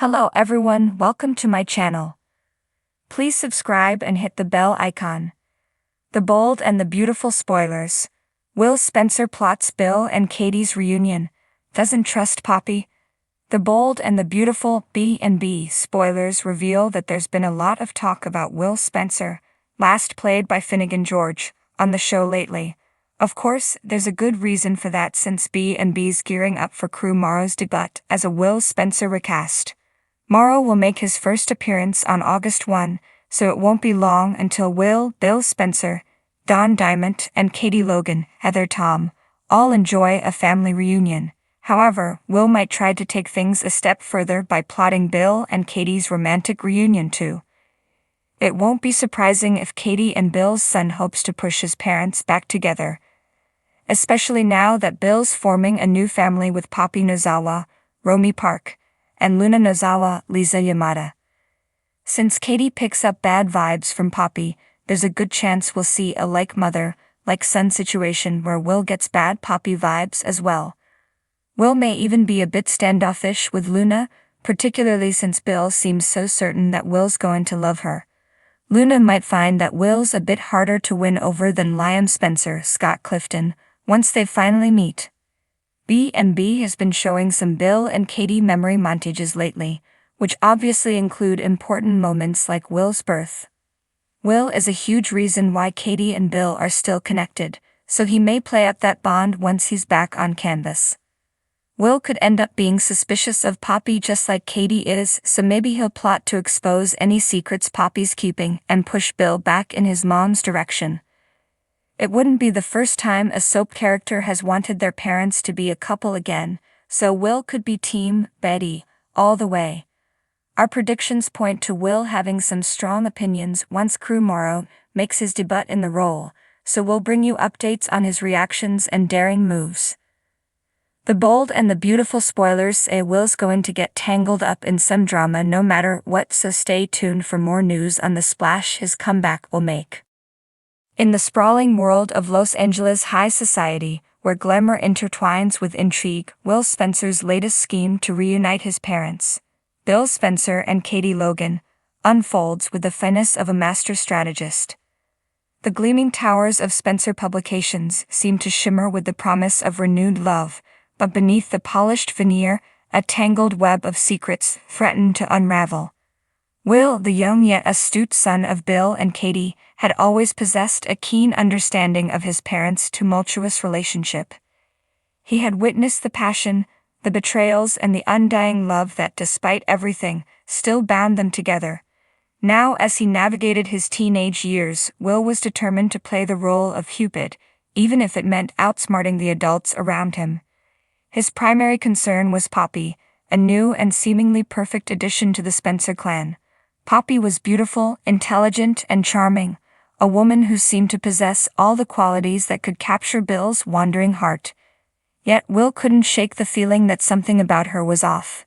Hello everyone, welcome to my channel. Please subscribe and hit the bell icon. The bold and the beautiful spoilers. Will Spencer plots Bill and Katie's reunion, doesn't trust Poppy? The bold and the beautiful B&B spoilers reveal that there's been a lot of talk about Will Spencer, last played by Finnegan George, on the show lately. Of course, there's a good reason for that since B&B's gearing up for crew Morrow's debut as a Will Spencer recast. Morrow will make his first appearance on August 1, so it won't be long until Will, Bill Spencer, Don Diamond, and Katie Logan, Heather Tom, all enjoy a family reunion. However, Will might try to take things a step further by plotting Bill and Katie's romantic reunion too. It won't be surprising if Katie and Bill's son hopes to push his parents back together, especially now that Bill's forming a new family with Poppy Nozawa, Romy Park, and Luna Nozawa, Lisa Yamada. Since Katie picks up bad vibes from Poppy, there's a good chance we'll see a like mother, like son situation where Will gets bad Poppy vibes as well. Will may even be a bit standoffish with Luna, particularly since Bill seems so certain that Will's going to love her. Luna might find that Will's a bit harder to win over than Liam Spencer, Scott Clifton, once they finally meet. B&B has been showing some Bill and Katie memory montages lately, which obviously include important moments like Will's birth. Will is a huge reason why Katie and Bill are still connected, so he may play up that bond once he's back on canvas. Will could end up being suspicious of Poppy just like Katie is, so maybe he'll plot to expose any secrets Poppy's keeping and push Bill back in his mom's direction. It wouldn't be the first time a soap character has wanted their parents to be a couple again, so Will could be Team Betty all the way. Our predictions point to Will having some strong opinions once crew Morrow makes his debut in the role, so we'll bring you updates on his reactions and daring moves. The bold and the beautiful spoilers say Will's going to get tangled up in some drama no matter what, so stay tuned for more news on the splash his comeback will make. In the sprawling world of Los Angeles high society, where glamour intertwines with intrigue, Will Spencer's latest scheme to reunite his parents, Bill Spencer and Katie Logan, unfolds with the finesse of a master strategist. The gleaming towers of Spencer Publications seem to shimmer with the promise of renewed love, but beneath the polished veneer, a tangled web of secrets threaten to unravel. Will, the young yet astute son of Bill and Katie, had always possessed a keen understanding of his parents' tumultuous relationship. He had witnessed the passion, the betrayals, and the undying love that, despite everything, still bound them together. Now, as he navigated his teenage years, Will was determined to play the role of Cupid, even if it meant outsmarting the adults around him. His primary concern was Poppy, a new and seemingly perfect addition to the Spencer clan. Poppy was beautiful, intelligent, and charming, a woman who seemed to possess all the qualities that could capture Bill's wandering heart. Yet Will couldn't shake the feeling that something about her was off.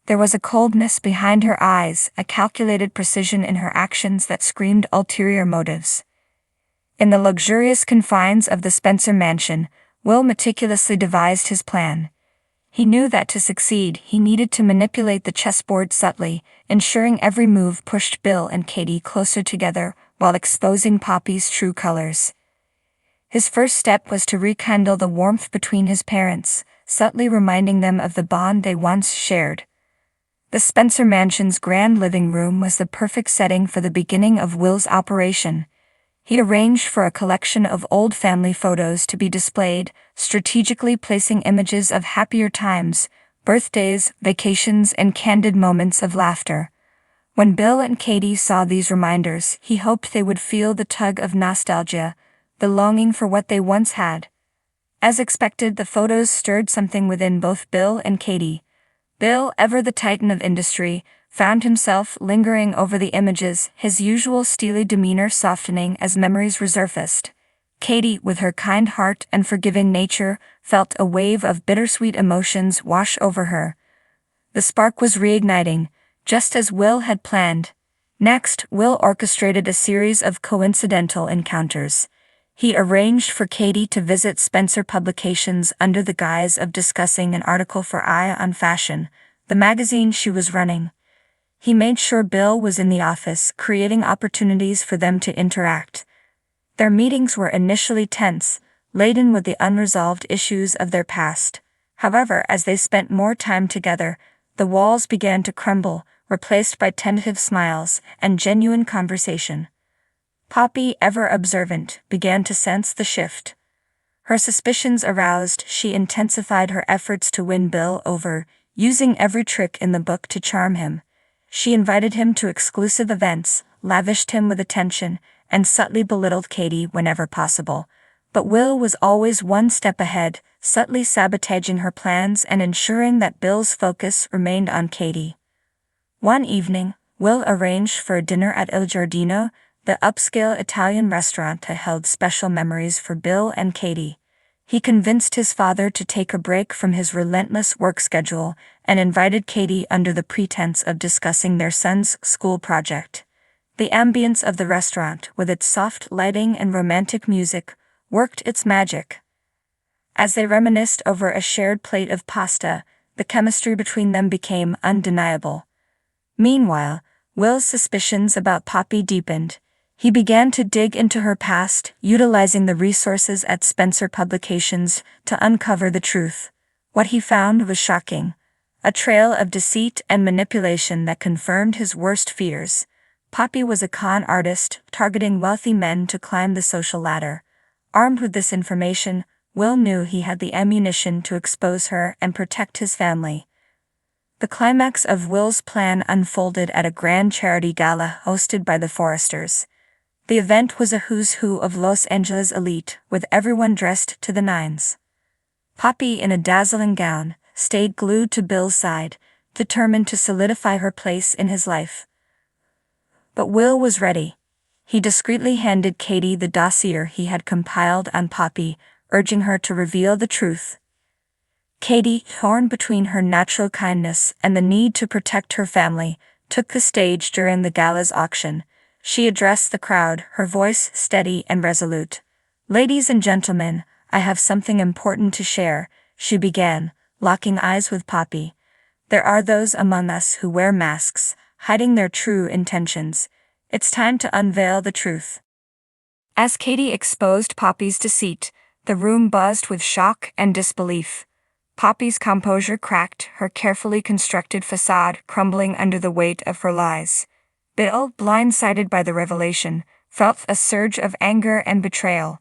There was a coldness behind her eyes, a calculated precision in her actions that screamed ulterior motives. In the luxurious confines of the Spencer mansion, Will meticulously devised his plan. He knew that to succeed, he needed to manipulate the chessboard subtly, ensuring every move pushed Bill and Katie closer together while exposing Poppy's true colors. His first step was to rekindle the warmth between his parents, subtly reminding them of the bond they once shared. The Spencer mansion's grand living room was the perfect setting for the beginning of Will's operation. He arranged for a collection of old family photos to be displayed, strategically placing images of happier times, birthdays, vacations, and candid moments of laughter. When Bill and Katie saw these reminders, he hoped they would feel the tug of nostalgia, the longing for what they once had. As expected, the photos stirred something within both Bill and Katie. Bill, ever the titan of industry, found himself lingering over the images, his usual steely demeanor softening as memories resurfaced. Katie, with her kind heart and forgiving nature, felt a wave of bittersweet emotions wash over her. The spark was reigniting, just as Will had planned. Next, Will orchestrated a series of coincidental encounters. He arranged for Katie to visit Spencer Publications under the guise of discussing an article for Eye on Fashion, the magazine she was running. He made sure Bill was in the office, creating opportunities for them to interact. Their meetings were initially tense, laden with the unresolved issues of their past. However, as they spent more time together, the walls began to crumble, replaced by tentative smiles and genuine conversation. Poppy, ever observant, began to sense the shift. Her suspicions aroused, she intensified her efforts to win Bill over, using every trick in the book to charm him. She invited him to exclusive events, lavished him with attention, and subtly belittled Katie whenever possible. But Will was always one step ahead, subtly sabotaging her plans and ensuring that Bill's focus remained on Katie. One evening, Will arranged for a dinner at Il Giardino, the upscale Italian restaurant that held special memories for Bill and Katie. He convinced his father to take a break from his relentless work schedule and invited Katie under the pretense of discussing their son's school project. The ambience of the restaurant, with its soft lighting and romantic music, worked its magic. As they reminisced over a shared plate of pasta, the chemistry between them became undeniable. Meanwhile, Will's suspicions about Poppy deepened. He began to dig into her past, utilizing the resources at Spencer Publications to uncover the truth. What he found was shocking. A trail of deceit and manipulation that confirmed his worst fears. Poppy was a con artist, targeting wealthy men to climb the social ladder. Armed with this information, Will knew he had the ammunition to expose her and protect his family. The climax of Will's plan unfolded at a grand charity gala hosted by the Foresters. The event was a who's who of Los Angeles elite, with everyone dressed to the nines. Poppy, in a dazzling gown, stayed glued to Bill's side, determined to solidify her place in his life. But Will was ready. He discreetly handed Katie the dossier he had compiled on Poppy, urging her to reveal the truth. Katie, torn between her natural kindness and the need to protect her family, took the stage during the gala's auction. She addressed the crowd, her voice steady and resolute. "Ladies and gentlemen, I have something important to share," she began, locking eyes with Poppy. "There are those among us who wear masks, hiding their true intentions. It's time to unveil the truth." As Katie exposed Poppy's deceit, the room buzzed with shock and disbelief. Poppy's composure cracked, her carefully constructed facade crumbling under the weight of her lies. Bill, blindsided by the revelation, felt a surge of anger and betrayal.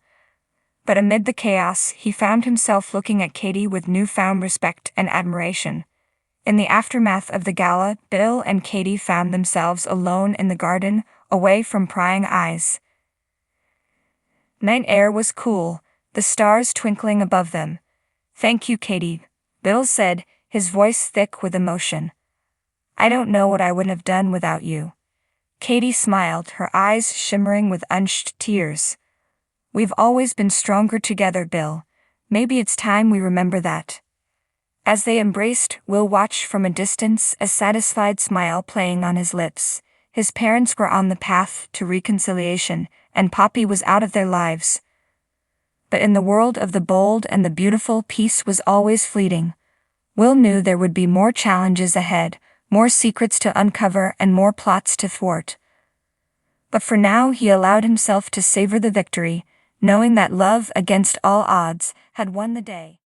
But amid the chaos, he found himself looking at Katie with newfound respect and admiration. In the aftermath of the gala, Bill and Katie found themselves alone in the garden, away from prying eyes. Night air was cool, the stars twinkling above them. "Thank you, Katie," Bill said, his voice thick with emotion. "I don't know what I would have done without you." Katie smiled, her eyes shimmering with unshed tears. "We've always been stronger together, Bill. Maybe it's time we remember that." As they embraced, Will watched from a distance, a satisfied smile playing on his lips. His parents were on the path to reconciliation, and Poppy was out of their lives. But in the world of the bold and the beautiful, peace was always fleeting. Will knew there would be more challenges ahead, more secrets to uncover and more plots to thwart. But for now he allowed himself to savor the victory, knowing that love against all odds had won the day.